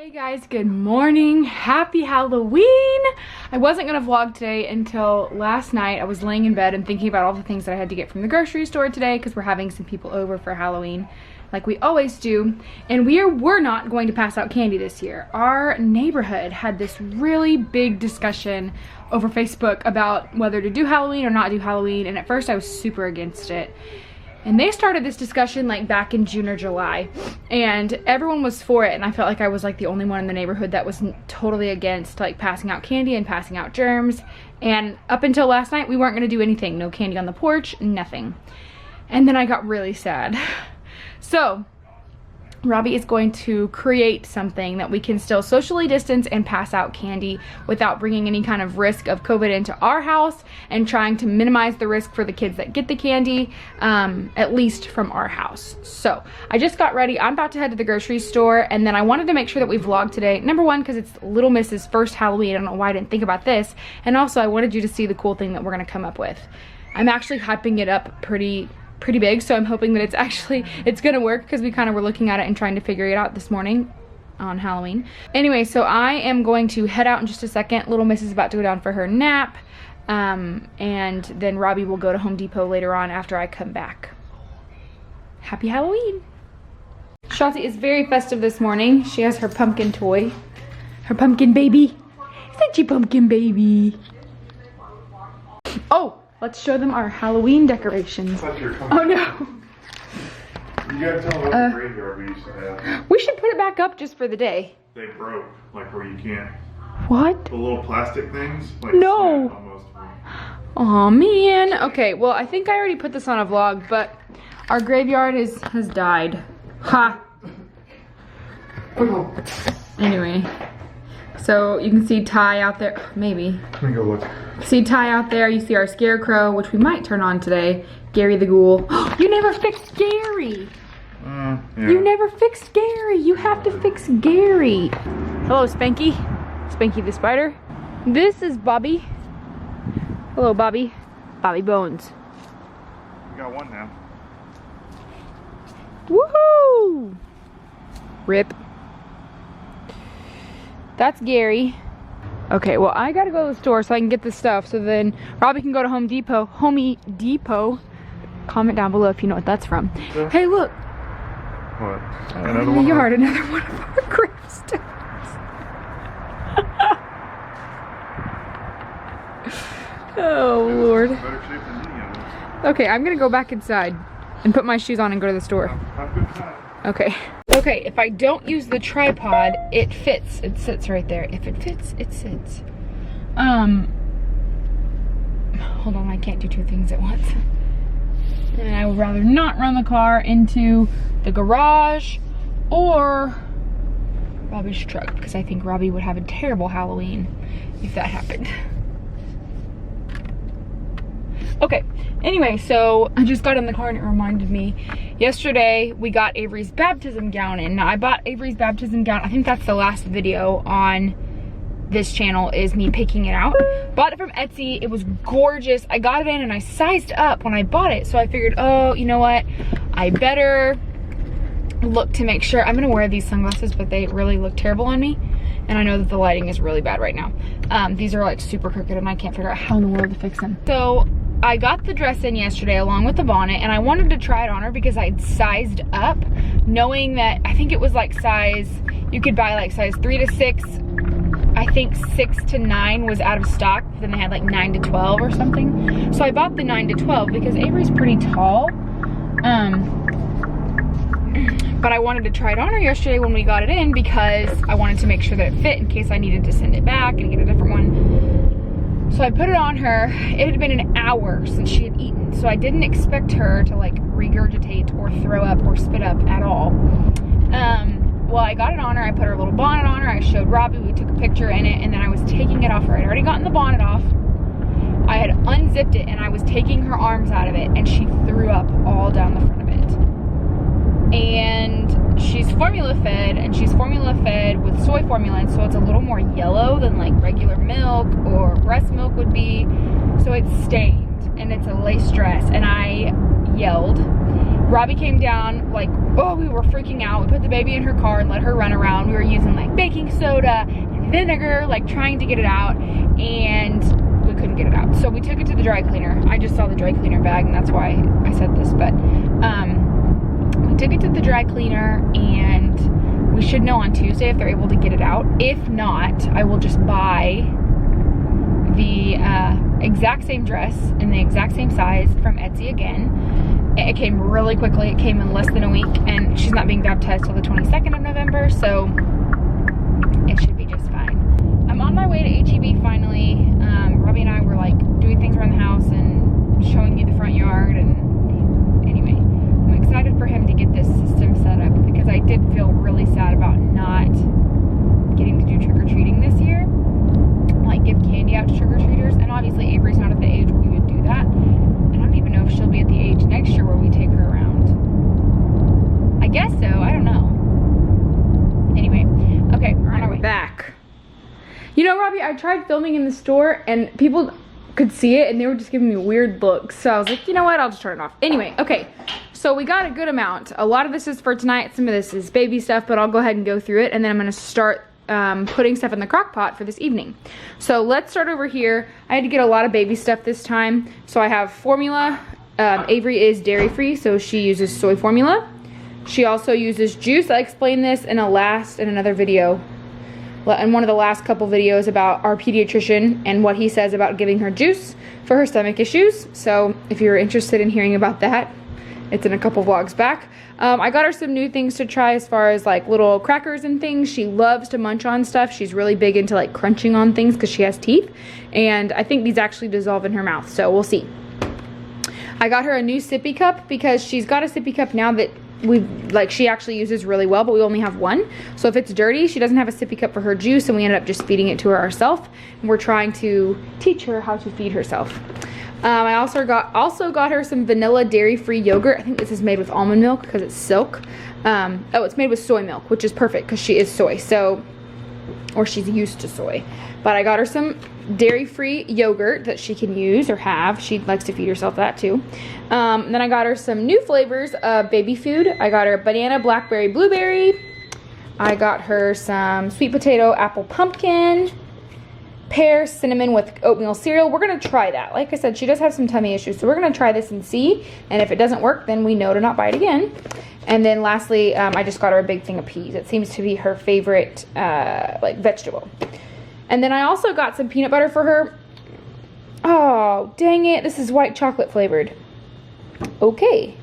Hey guys, good morning. Happy Halloween. I wasn't gonna vlog today until last night. I was laying in bed and thinking about all the things that I had to get from the grocery store today because we're having some people over for Halloween like we always do. And we're not going to pass out candy this year. Our neighborhood had this really big discussion over Facebook about whether to do Halloween or not do Halloween. And at first I was super against it. And they started this discussion like back in June or July, and everyone was for it, and I felt like I was like the only one in the neighborhood that was totally against like passing out candy and passing out germs. And up until last night we weren't going to do anything. No candy on the porch, nothing. And then I got really sad. So Robbie is going to create something that we can still socially distance and pass out candy without bringing any kind of risk of COVID into our house, and trying to minimize the risk for the kids that get the candy, at least from our house. So I just got ready. I'm about to head to the grocery store, and then I wanted to make sure that we vlog today. Number one, because it's Little Miss's first Halloween. I don't know why I didn't think about this. And also I wanted you to see the cool thing that we're gonna come up with. I'm actually hyping it up pretty big, so I'm hoping that it's gonna work, because we kind of were looking at it and trying to figure it out this morning on Halloween. Anyway, so I am going to head out in just a second. Little Miss is about to go down for her nap, and then Robbie will go to Home Depot later on after I come back. Happy Halloween. Shotzi is very festive this morning. She has her pumpkin toy, her pumpkin baby. Isn't she pumpkin baby? Oh, let's show them our Halloween decorations. Oh no. You gotta tell them what the graveyard we used to have. We should put it back up just for the day. They broke, like where you can't. What? The little plastic things? Like no. Almost. Oh man. Okay, well I think I already put this on a vlog, but our graveyard has died. Ha! Anyway. So you can see Ty out there, maybe. Let me go look. See Ty out there, you see our scarecrow, which we might turn on today. Gary the Ghoul. You never fixed Gary. Yeah. You never fixed Gary. You have to fix Gary. Hello, Spanky. Spanky the spider. This is Bobby. Hello, Bobby. Bobby Bones. We got one now. Woohoo! Rip. That's Gary. Okay, well I gotta go to the store so I can get this stuff, so then Robbie can go to Home Depot. Homey Depot. Comment down below if you know what that's from. Yeah. Hey, look. What? Another one. In the yard, another one of our gravestones. Oh Lord. Better shape than me, I Okay, I'm gonna go back inside and put my shoes on and go to the store. have a good time. Okay. Okay, if I don't use the tripod, it fits. It sits right there. If it fits, it sits. Hold on, I can't do two things at once. And I would rather not run the car into the garage or Robbie's truck, because I think Robbie would have a terrible Halloween if that happened. Okay, anyway, so I just got in the car and it reminded me, yesterday we got Averie'S baptism gown in. Now I bought Averie'S baptism gown, I think that's the last video on this channel, is me picking it out. Bought it from Etsy, it was gorgeous. I got it in and I sized up when I bought it, so I figured, oh, you know what? I better look to make sure. I'm gonna wear these sunglasses, but they really look terrible on me. And I know that the lighting is really bad right now. These are like super crooked and I can't figure out how in the world to fix them. So I got the dress in yesterday along with the bonnet, and I wanted to try it on her because I'd sized up, knowing that I think it was like size, you could buy like size 3 to 6. I think 6 to 9 was out of stock. Then they had like 9 to 12 or something. So I bought the 9 to 12 because Averie'S pretty tall. But I wanted to try it on her yesterday when we got it in because I wanted to make sure that it fit in case I needed to send it back and get a different one. So I put it on her. It had been an hour since she had eaten, so I didn't expect her to like regurgitate or throw up or spit up at all. Well, I got it on her, I put her little bonnet on her, I showed Robbie, we took a picture in it, and then I was taking it off her. I'd already gotten the bonnet off. I had unzipped it and I was taking her arms out of it, and she threw up all down the front of it. And she's formula fed, and she's formula fed with soy formula, and so it's a little more yellow than like regular milk or breast milk would be. So it's stained and it's a lace dress, and I yelled. Robbie came down, like, oh, we were freaking out. We put the baby in her car and let her run around. We were using like baking soda and vinegar, like trying to get it out, and we couldn't get it out. So we took it to the dry cleaner. I just saw the dry cleaner bag, and that's why I said this, but we took it to the dry cleaner, and we should know on Tuesday if they're able to get it out. If not, I will just buy the exact same dress in the exact same size from Etsy again. It came really quickly. It came in less than a week, and she's not being baptized till the 22nd of November, so it should be just fine. I'm on my way to HEB finally. Robbie and I were like doing things around the house and showing you the front yard, and anyway, I'm excited for him to get this system set up because I did feel really sad about not getting to do trick-or-treating this year, like give candy out to trick-or-treaters, and obviously Avery's not at the age where we would do that. I don't even know if she'll be at the age next year where we take her around. I guess so, I don't know. Anyway, okay, we're on our way back. You know, Robbie, I tried filming in the store and people could see it and they were just giving me weird looks. So I was like, you know what, I'll just turn it off. Anyway, okay, so we got a good amount. A lot of this is for tonight, some of this is baby stuff, but I'll go ahead and go through it, and then I'm gonna start putting stuff in the crock pot for this evening. So let's start over here. I had to get a lot of baby stuff this time. So I have formula. Avery is dairy free, so she uses soy formula. She also uses juice. I explained this in another video, in one of the last couple videos about our pediatrician and what he says about giving her juice for her stomach issues. So if you're interested in hearing about that, it's in a couple vlogs back. I got her some new things to try as far as like little crackers and things. She loves to munch on stuff. She's really big into like crunching on things because she has teeth. And I think these actually dissolve in her mouth, so we'll see. I got her a new sippy cup because she's got a sippy cup now that she actually uses really well, but we only have one. So if it's dirty, she doesn't have a sippy cup for her juice, and we ended up just feeding it to her ourselves. And we're trying to teach her how to feed herself. I also got her some vanilla dairy-free yogurt. I think this is made with almond milk because it's silk. Oh, it's made with soy milk, which is perfect because she is soy, or she's used to soy. But I got her some dairy-free yogurt that she can use or have. She likes to feed herself that too. Then I got her some new flavors of baby food. I got her banana, blackberry, blueberry. I got her some sweet potato, apple, pumpkin, pear, cinnamon with oatmeal cereal. We're gonna try that. Like I said, she does have some tummy issues, so we're gonna try this and see. And if it doesn't work, then we know to not buy it again. And then lastly, I just got her a big thing of peas. It seems to be her favorite like vegetable. And then I also got some peanut butter for her. Oh, dang it. This is white chocolate flavored. Okay.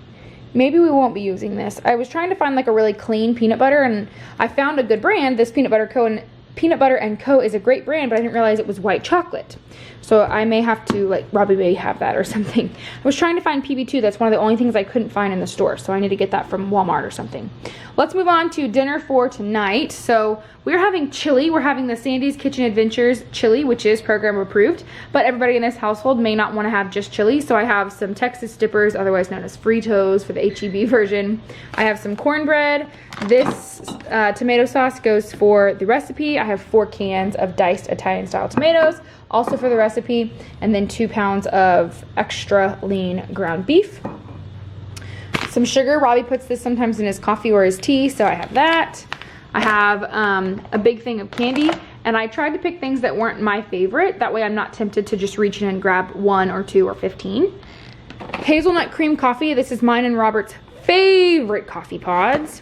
Maybe we won't be using this. I was trying to find like a really clean peanut butter, and I found a good brand, this Peanut Butter Co. is a great brand, but I didn't realize it was white chocolate. So I may have to, like, Robbie may have that or something. I was trying to find PB2. That's one of the only things I couldn't find in the store, so I need to get that from Walmart or something. Let's move on to dinner for tonight. So we're having chili. We're having the Sandy's Kitchen Adventures chili, which is program approved, but everybody in this household may not want to have just chili, so I have some Texas dippers, otherwise known as Fritos for the HEB version. I have some cornbread. This tomato sauce goes for the recipe. I have 4 cans of diced Italian style tomatoes, also for the recipe, and then 2 pounds of extra lean ground beef. Some sugar. Robbie puts this sometimes in his coffee or his tea, so I have that. I have a big thing of candy, and I tried to pick things that weren't my favorite. That way I'm not tempted to just reach in and grab 1 or 2 or 15. Hazelnut cream coffee. This is mine and Robert's favorite coffee pods.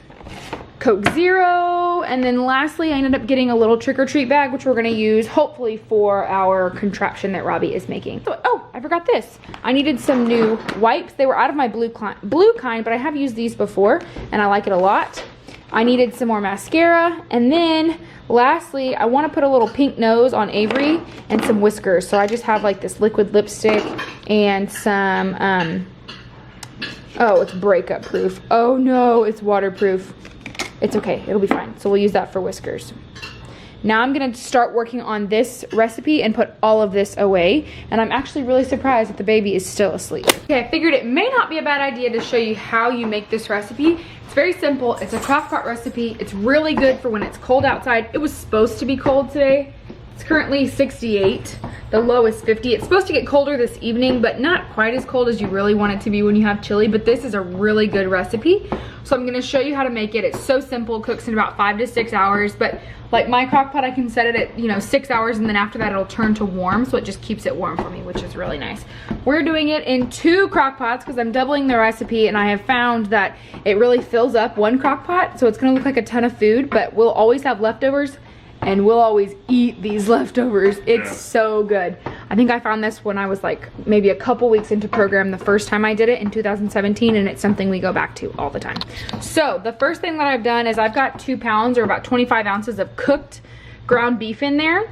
Coke Zero, and then lastly I ended up getting a little trick-or-treat bag, which we're going to use hopefully for our contraption that Robbie is making. Oh, I forgot this. I needed some new wipes. They were out of my blue kind, but I have used these before and I like it a lot. I needed some more mascara, and then lastly I want to put a little pink nose on Avery and some whiskers. So I just have like this liquid lipstick and some oh, it's breakup proof. Oh no, it's waterproof. It's okay, it'll be fine. So we'll use that for whiskers. Now I'm gonna start working on this recipe and put all of this away. And I'm actually really surprised that the baby is still asleep. Okay, I figured it may not be a bad idea to show you how you make this recipe. It's very simple. It's a crock pot recipe. It's really good for when it's cold outside. It was supposed to be cold today. It's currently 68. The low is 50. It's supposed to get colder this evening, but not quite as cold as you really want it to be when you have chili, but this is a really good recipe. So I'm gonna show you how to make it. It's so simple, cooks in about 5 to 6 hours, but like my crock pot, I can set it at, you know, 6 hours, and then after that it'll turn to warm, so it just keeps it warm for me, which is really nice. We're doing it in 2 crock pots because I'm doubling the recipe, and I have found that it really fills up 1 crock pot, so it's gonna look like a ton of food, but we'll always have leftovers, and we'll always eat these leftovers. It's so good. I think I found this when I was like maybe a couple weeks into program the first time I did it in 2017, and it's something we go back to all the time. So the first thing that I've done is I've got 2 pounds or about 25 ounces of cooked ground beef in there.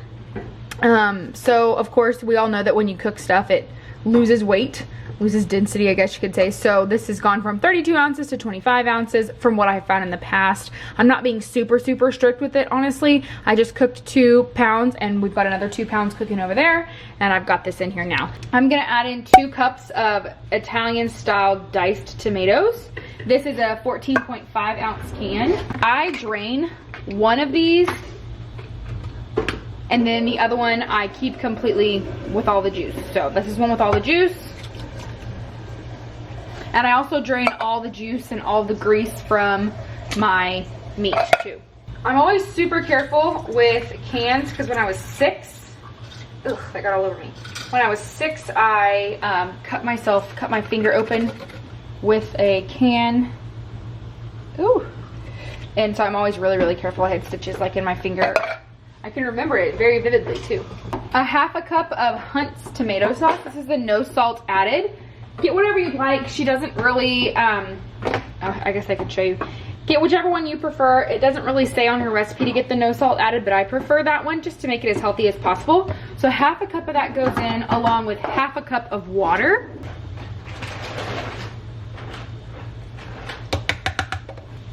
So of course we all know that when you cook stuff it loses weight, loses density, I guess you could say. So this has gone from 32 ounces to 25 ounces from what I've found in the past. I'm not being super strict with it, honestly. I just cooked 2 pounds, and we've got another 2 pounds cooking over there, and I've got this in here now. I'm gonna add in 2 cups of Italian style diced tomatoes. This is a 14.5 ounce can. I drain one of these, and then the other one I keep completely with all the juice. So this is one with all the juice. And I also drain all the juice and all the grease from my meat too. I'm always super careful with cans because when I was 6, ugh, that got all over me. When I was 6, I cut my finger open with a can. Ooh. And so I'm always really careful. I had stitches like in my finger. I can remember it very vividly too. A half a cup of Hunt's tomato sauce. This is the no salt added. Get whatever you'd like. She doesn't really, oh, I guess I could show you. Get whichever one you prefer. It doesn't really say on her recipe to get the no salt added, but I prefer that one just to make it as healthy as possible. So half a cup of that goes in along with half a cup of water.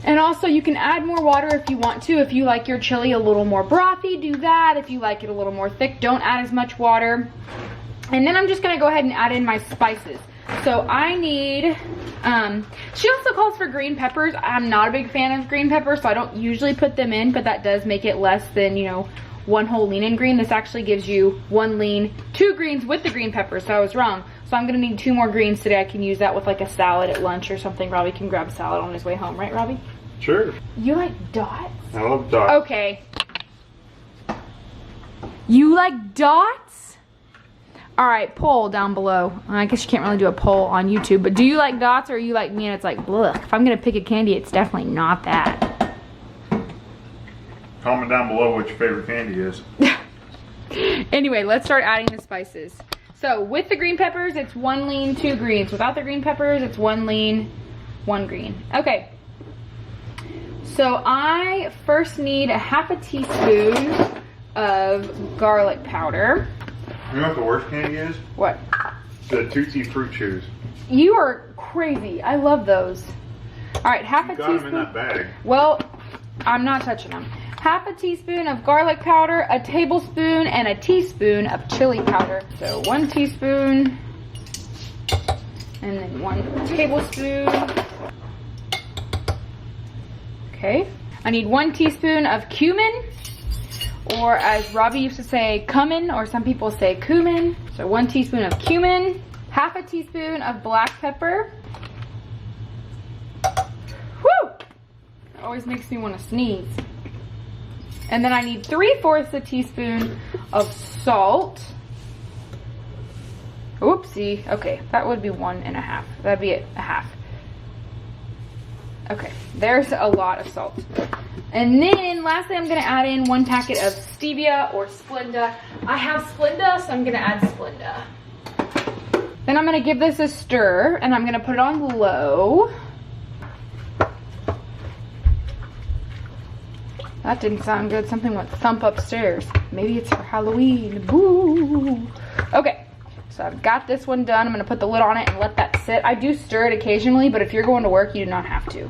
And also you can add more water if you want to. If you like your chili a little more brothy, do that. If you like it a little more thick, don't add as much water. And then I'm just gonna go ahead and add in my spices. So I need, she also calls for green peppers. I'm not a big fan of green peppers, so I don't usually put them in, but that does make it less than, you know, 1 whole lean and green. This actually gives you 1 lean, 2 greens with the green peppers, so I was wrong. So I'm gonna need 2 more greens today. I can use that with like a salad at lunch or something. Robbie can grab a salad on his way home, right, Robbie? Sure. You like dots? I love dots. Okay. You like dots? All right, poll down below. I guess you can't really do a poll on YouTube, but do you like dots or are you like me and it's like, blech. If I'm gonna pick a candy, it's definitely not that. Comment down below what your favorite candy is. Anyway, let's start adding the spices. So with the green peppers, it's 1 lean, 2 greens. Without the green peppers, it's 1 lean, 1 green. Okay. So I first need a half a teaspoon of garlic powder. You know what the worst candy is? What? The Tootsie Fruit Chews. You are crazy. I love those. All right, half a teaspoon. Got them in that bag. Well, I'm not touching them. Half a teaspoon of garlic powder, a tablespoon, and a teaspoon of chili powder. So 1 teaspoon, and then 1 tablespoon. Okay. I need 1 teaspoon of cumin, or as Robbie used to say, cumin, or some people say cumin. So 1 teaspoon of cumin, half a teaspoon of black pepper. Whew! It always makes me want to sneeze. And then I need 3/4 a teaspoon of salt. Oopsie. Okay, that would be 1 1/2. That'd be a half. Okay, there's a lot of salt. And then lastly, I'm gonna add in 1 packet of stevia or Splenda. I have Splenda, so I'm gonna add Splenda. Then I'm gonna give this a stir, and I'm gonna put it on low. That didn't sound good. Something went thump upstairs. Maybe it's for Halloween. Boo! Okay, so I've got this one done. I'm gonna put the lid on it and let that sit. I do stir it occasionally, but if you're going to work, you do not have to.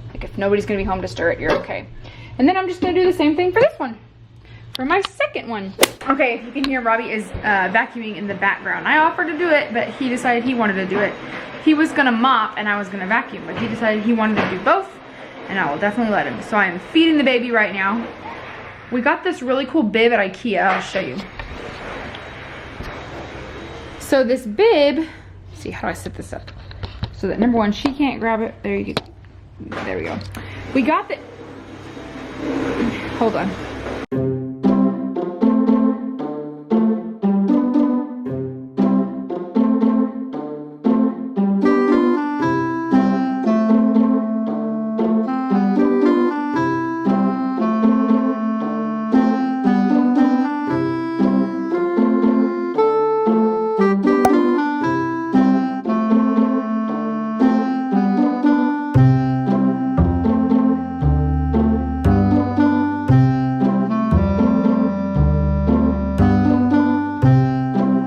Like if nobody's gonna be home to stir it, you're okay. And then I'm just gonna do the same thing for this one. For my second one. Okay, you can hear Robbie is vacuuming in the background. I offered to do it, but he decided he wanted to do it. He was gonna mop and I was gonna vacuum, but he decided he wanted to do both, and I will definitely let him. So I am feeding the baby right now. We got this really cool bib at IKEA, I'll show you. So this bib, let's see, how do I set this up? So that number one, she can't grab it. There you go. There we go. We got the, hold on.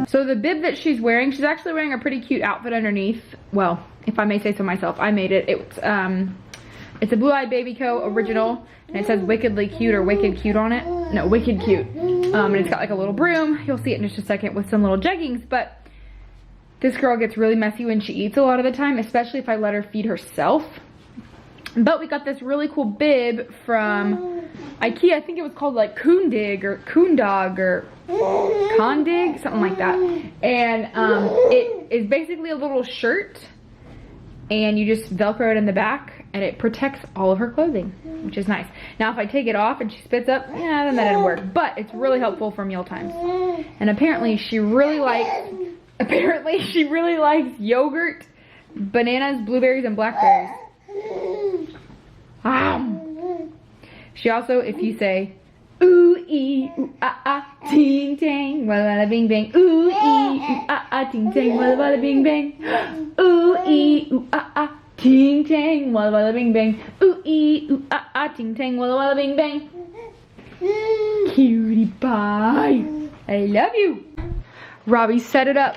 So the bib that she's wearing, she's actually wearing a pretty cute outfit underneath. Well, if I may say so myself, I made it. It's a Blue Eyed Baby Co. original, and it says wickedly cute or wicked cute on it. No, wicked cute. And it's got like a little broom. You'll see it in just a second with some little jeggings, but this girl gets really messy when she eats a lot of the time, especially if I let her feed herself. But we got this really cool bib from IKEA. I think it was called like Koondig or Koondog or Kondig, something like that. And it is basically a little shirt, and you just Velcro it in the back, and it protects all of her clothing, which is nice. Now, if I take it off and she spits up, yeah, then that didn't work. But it's really helpful for meal times. And apparently she really likes yogurt, bananas, blueberries, and blackberries. She also, if you say ooh ee ooh ah ah ting tang walla walla bing bang, ooh ee ooh ah ah ting tang walla walla bing bang, ooh ee ooh ah ah ting tang walla walla bing bang, ooh ee ooh ah ah ting tang walla walla bing bang. Cutie pie, I love you. Robbie set it up.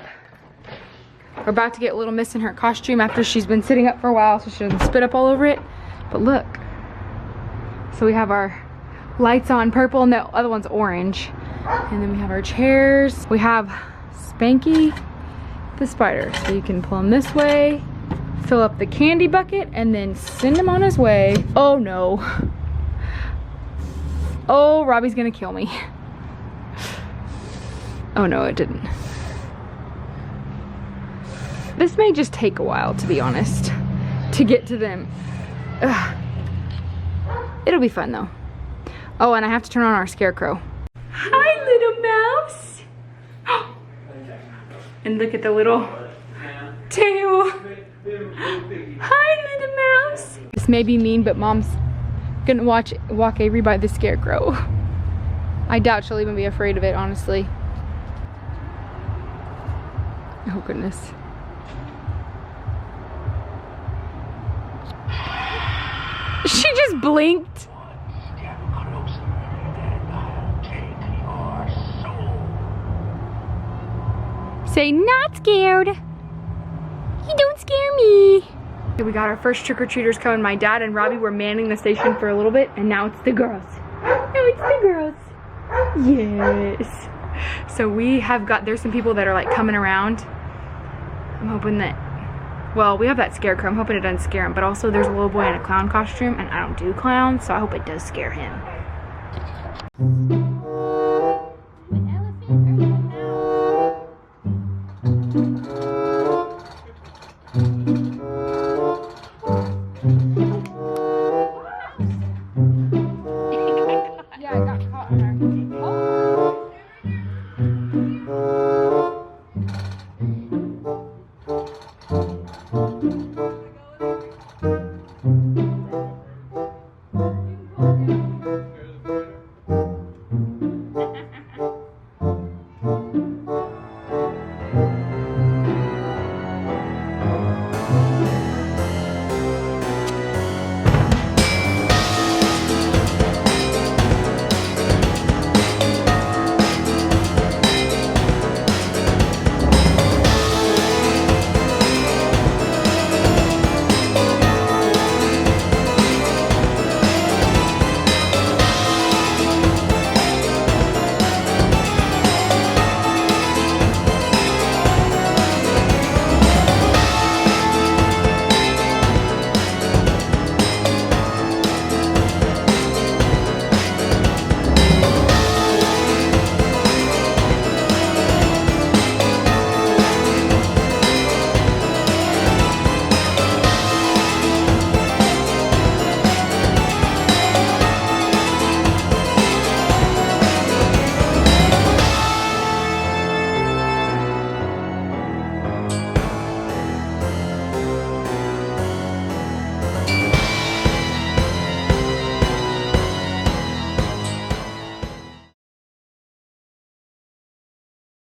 We're about to get Little Miss in her costume after she's been sitting up for a while so she doesn't spit up all over it. But look, so we have our lights on purple and the other one's orange. And then we have our chairs. We have Spanky the spider. So you can pull him this way, fill up the candy bucket, and then send him on his way. Oh no. Oh, Robbie's gonna kill me. Oh no, it didn't. This may just take a while, to be honest, to get to them. Ugh. It'll be fun though. Oh, and I have to turn on our scarecrow. Hi, little mouse. And look at the little tail. Hi, little mouse. This may be mean, but Mom's gonna walk Avery by the scarecrow. I doubt she'll even be afraid of it, honestly. Oh goodness. She just blinked. Say not scared. You don't scare me. We got our first trick-or-treaters coming. My dad and Robbie were manning the station for a little bit, and now it's the girls. Now it's the girls. Yes. So we have got, there's some people that are like coming around. I'm hoping that, well, we have that scarecrow. I'm hoping it doesn't scare him, but also there's a little boy in a clown costume, and I don't do clowns, so I hope it does scare him. Yeah, I got caught in our